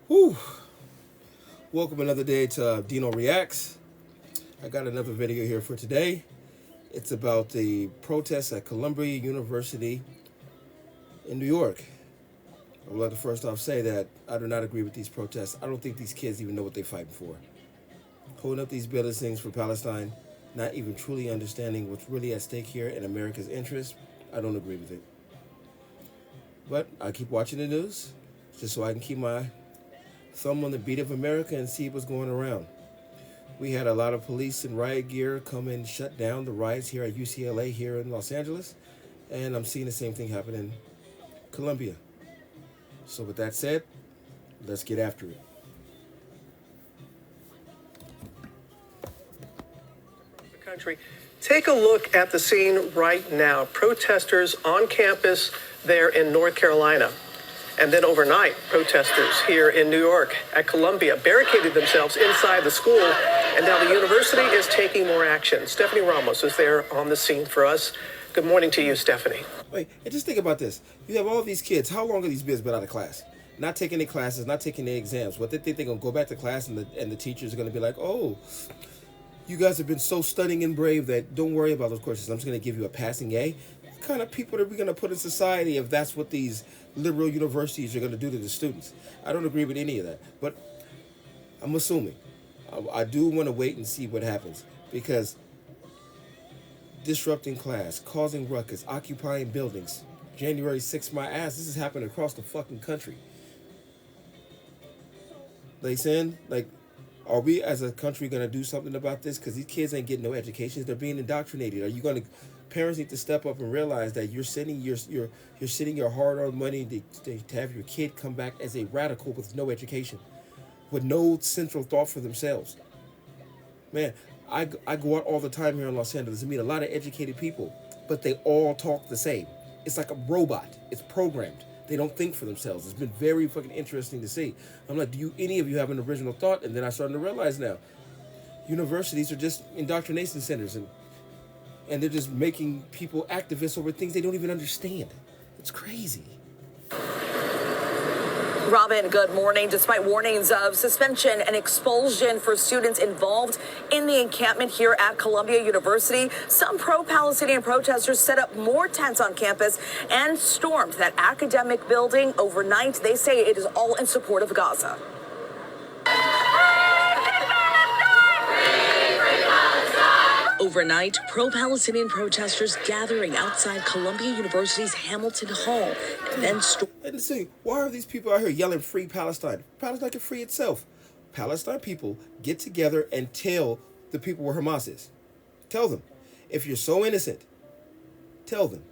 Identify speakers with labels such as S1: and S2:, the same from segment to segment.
S1: Whew. Welcome another day to Dino Reacts. I got another video here for today. It's about the protests at Columbia University in New York. I would like to first off say that I do not agree with these protests. I don't think these kids even know what they're fighting for. Holding up these buildings for Palestine, not even truly understanding what's really at stake here in America's interest, I don't agree with it. But I keep watching the news just so I can keep my thumb on the beat of America and see what's going around. We had a lot of police in riot gear come and shut down the riots here at UCLA here in Los Angeles, and I'm seeing the same thing happen in Columbia. So with that said, let's get after it.
S2: Country. Take a look at the scene right now. Protesters on campus there in North Carolina. And then overnight, protesters here in New York at Columbia barricaded themselves inside the school. And now the university is taking more action. Stephanie Ramos is there on the scene for us. Good morning to you, Stephanie.
S1: Wait, and just think about this. You have all these kids. How long have these kids been out of class? Not taking their classes, not taking their exams. What they think they're going to go back to class and the teachers are going to be like, oh, you guys have been so stunning and brave that don't worry about those questions. I'm just going to give you a passing A. What kind of people are we going to put in society if that's what these liberal universities are going to do to the students? I don't agree with any of that. But I'm assuming. I do want to wait and see what happens. Because disrupting class, causing ruckus, occupying buildings. January 6th, my ass. This is happening across the fucking country. They saying, like, are we as a country going to do something about this? Because these kids ain't getting no education. They're being indoctrinated. Are you going to... Parents need to step up and realize that you're sending your hard-earned money to have your kid come back as a radical with no education, with no central thought for themselves. Man, I go out all the time here in Los Angeles and meet a lot of educated people, but they all talk the same. It's like a robot. It's programmed. They don't think for themselves. It's been very fucking interesting to see. I'm like, do any of you have an original thought? And then I started to realize now, universities are just indoctrination centers, and they're just making people activists over things they don't even understand. It's crazy.
S3: Robin, good morning. Despite warnings of suspension and expulsion for students involved in the encampment here at Columbia University, some pro-Palestinian protesters set up more tents on campus and stormed that academic building overnight. They say it is all in support of Gaza. Overnight, pro-Palestinian protesters gathering outside Columbia University's Hamilton Hall and then
S1: And see, why are these people out here yelling free Palestine? Palestine can free itself. Palestine people get together and tell the people where Hamas is. Tell them. If you're so innocent, tell them.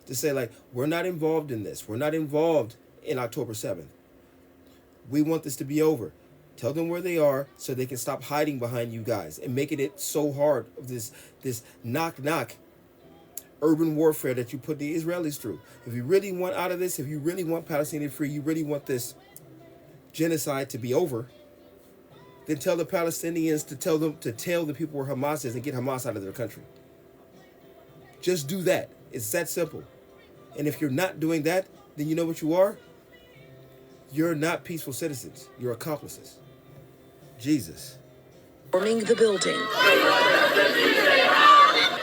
S1: To say, like, we're not involved in this. We're not involved in October 7th. We want this to be over. Tell them where they are so they can stop hiding behind you guys and making it so hard of this knock urban warfare that you put the Israelis through. If you really want out of this, if you really want Palestinian free, you really want this genocide to be over, then tell the Palestinians to tell the people where Hamas is and get Hamas out of their country. Just do that. It's that simple. And if you're not doing that, then you know what you are? You're not peaceful citizens. You're accomplices. Jesus.
S3: Storming the building.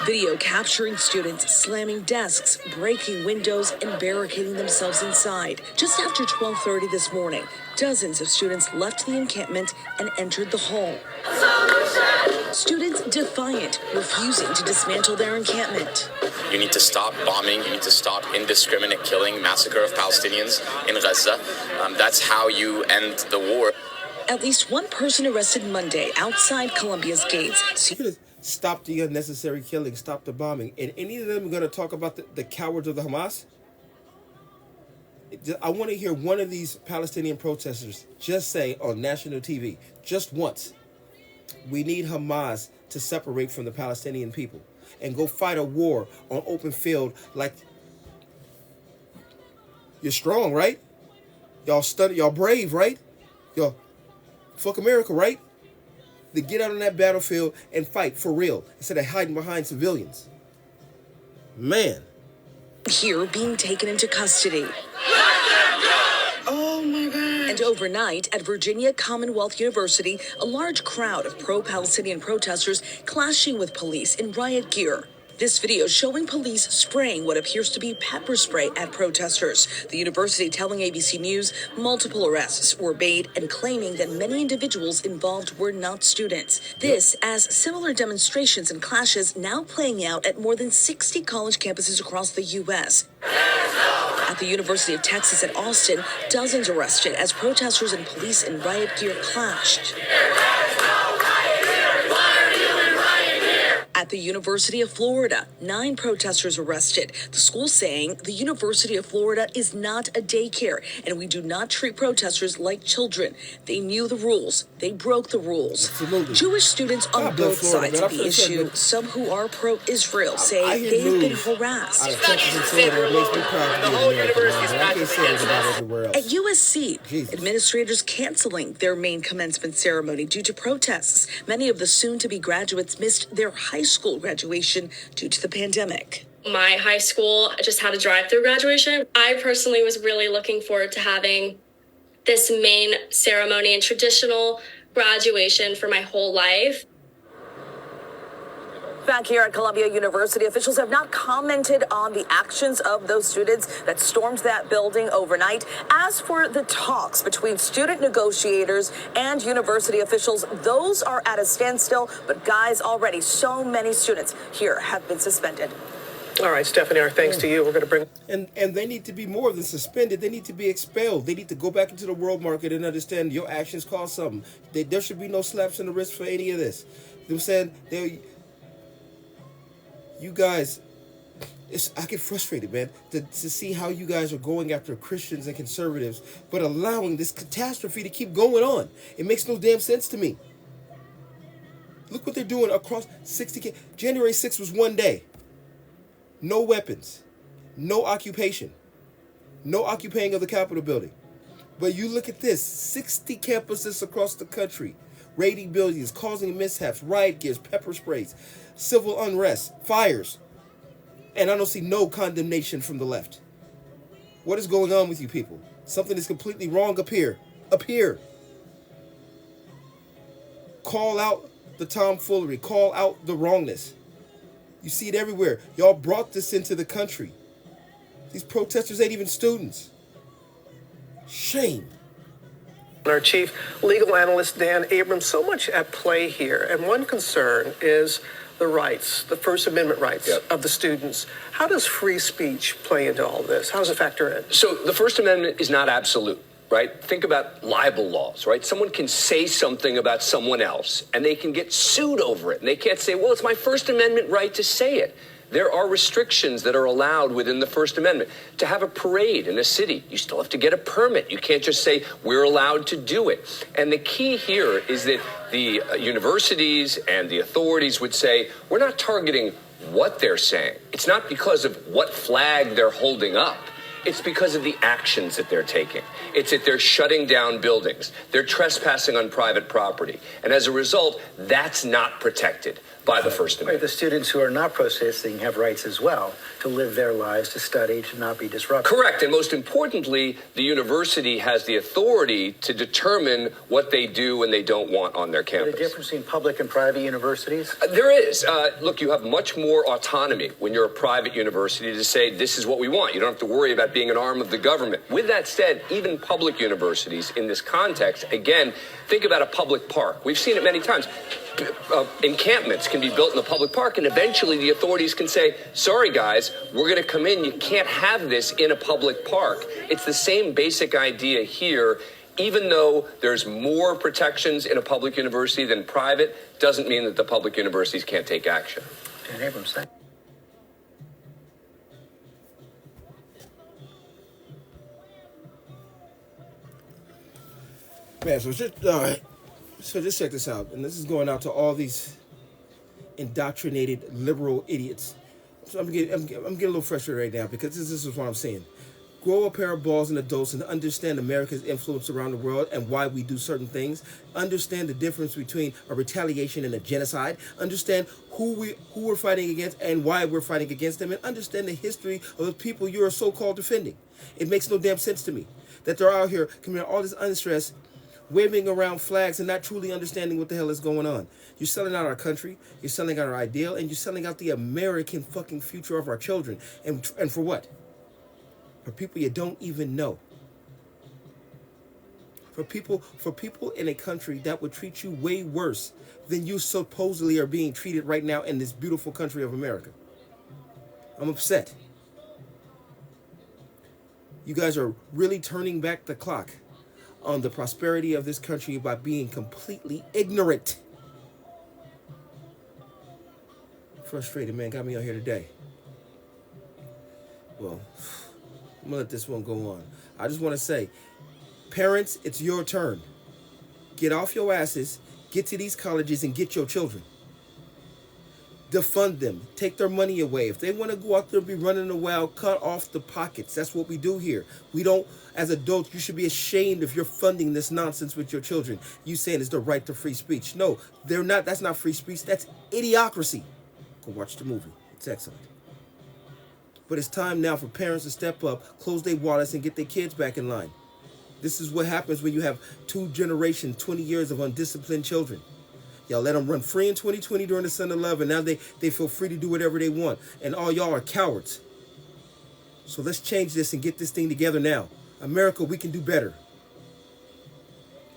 S3: Video capturing students slamming desks, breaking windows, and barricading themselves inside. Just after 12:30 this morning, dozens of students left the encampment and entered the hall. Students defiant, refusing to dismantle their encampment.
S4: You need to stop bombing. You need to stop indiscriminate killing, massacre of Palestinians in Gaza. That's how you end the war.
S3: At least one person arrested Monday outside Columbia's gates.
S1: Stop the unnecessary killing. Stop the bombing. And any of them are going to talk about the cowards of the Hamas? I want to hear one of these Palestinian protesters just say on national TV, just once, we need Hamas to separate from the Palestinian people and go fight a war on open field. Like, you're strong, right? Y'all brave, right? Y'all fuck America, right? Then get out on that battlefield and fight for real instead of hiding behind civilians. Man.
S3: Here being taken into custody.
S2: Oh my God.
S3: And And overnight at Virginia Commonwealth University, a large crowd of pro-Palestinian protesters clashing with police in riot gear. This video showing police spraying what appears to be pepper spray at protesters. The university telling ABC News multiple arrests were made and claiming that many individuals involved were not students. This as similar demonstrations and clashes now playing out at more than 60 college campuses across the U.S. At the University of Texas at Austin, dozens arrested as protesters and police in riot gear clashed. At the University of Florida, 9 protesters arrested. The school saying the University of Florida is not a daycare and we do not treat protesters like children. They knew the rules. They broke the rules.
S1: Absolutely.
S3: Jewish students on both sides of the issue, some who are pro-Israel, say they've been harassed.
S1: At
S3: USC, administrators canceling their main commencement ceremony due to protests. Many of the soon-to-be graduates missed their high school graduation due to the pandemic.
S5: My high school just had a drive-through graduation. I personally was really looking forward to having this main ceremony and traditional graduation for my whole life.
S3: Back here at Columbia University, officials have not commented on the actions of those students that stormed that building overnight. As for the talks between student negotiators and university officials, those are at a standstill. But guys, already so many students here have been suspended.
S2: All right, Stephanie, our thanks to you. We're going to bring...
S1: And they need to be more than suspended. They need to be expelled. They need to go back into the world market and understand your actions cost something. There should be no slaps in the wrist for any of this. You know what I'm saying? You guys, I get frustrated, man, to see how you guys are going after Christians and conservatives, but allowing this catastrophe to keep going on. It makes no damn sense to me. Look what they're doing across 60. January 6th was one day. No weapons. No occupation. No occupying of the Capitol building. But you look at this, 60 campuses across the country, raiding buildings, causing mishaps, riot gears, pepper sprays, civil unrest, fires. And I don't see no condemnation from the left. What is going on with you people? Something is completely wrong up here. Up here. Call out the tomfoolery. Call out the wrongness. You see it everywhere. Y'all brought this into the country. These protesters ain't even students. Shame.
S2: Our chief legal analyst, Dan Abrams, so much at play here. And one concern is the rights, the First Amendment rights of the students. How does free speech play into all this? How does it factor in?
S6: So the First Amendment is not absolute, right? Think about libel laws, right? Someone can say something about someone else and they can get sued over it. And they can't say, well, it's my First Amendment right to say it. There are restrictions that are allowed within the First Amendment. To have a parade in a city, you still have to get a permit. You can't just say, we're allowed to do it. And the key here is that the universities and the authorities would say, we're not targeting what they're saying. It's not because of what flag they're holding up. It's because of the actions that they're taking. It's that they're shutting down buildings. They're trespassing on private property. And as a result, that's not protected by the First Amendment.
S7: The students who are not protesting have rights as well to live their lives, to study, to not be disrupted.
S6: Correct. And most importantly, the university has the authority to determine what they do and they don't want on their campus.
S7: Is there a difference between public and private universities?
S6: There is. Look, you have much more autonomy when you're a private university to say this is what we want. You don't have to worry about being an arm of the government. With that said, even public universities in this context, again, think about a public park. We've seen it many times. Encampments can be built in a public park, and eventually the authorities can say, sorry, guys, we're going to come in. You can't have this in a public park. It's the same basic idea here. Even though there's more protections in a public university than private, doesn't mean that the public universities can't take action.
S7: Dan Abrams, thank you.
S1: Man, so just check this out, and this is going out to all these indoctrinated liberal idiots. So I'm getting a little frustrated right now because this is what I'm saying. grow a pair of balls and adults and understand America's influence around the world and why we do certain things. Understand the difference between a retaliation and a genocide. Understand who we're fighting against and why we're fighting against them, and understand the history of the people you are so-called defending. It makes no damn sense to me that they're out here committing all this unrest, waving around flags and not truly understanding what the hell is going on. You're selling out our country, you're selling out our ideal, and you're selling out the American fucking future of our children. And for what? For people you don't even know. For people in a country that would treat you way worse than you supposedly are being treated right now in this beautiful country of America. I'm upset. You guys are really turning back the clock on the prosperity of this country by being completely ignorant. Frustrated, man. Got me out here today. Well, I'm going to let this one go on. I just want to say, parents, it's your turn. Get off your asses, get to these colleges, and get your children. Defund them. Take their money away. If they want to go out there and be running around, cut off the pockets. That's what we do here. We don't, as adults, you should be ashamed if you're funding this nonsense with your children. You saying it's the right to free speech. No, they're not. That's not free speech. That's idiocracy. Go watch the movie. It's excellent. But it's time now for parents to step up, close their wallets, and get their kids back in line. This is what happens when you have 2 generations, 20 years of undisciplined children. Y'all let them run free in 2020 during the Sun 11. Now they feel free to do whatever they want. And all y'all are cowards. So let's change this and get this thing together now. America, we can do better.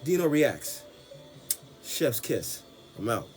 S1: Dino Reacts. Chef's kiss. I'm out.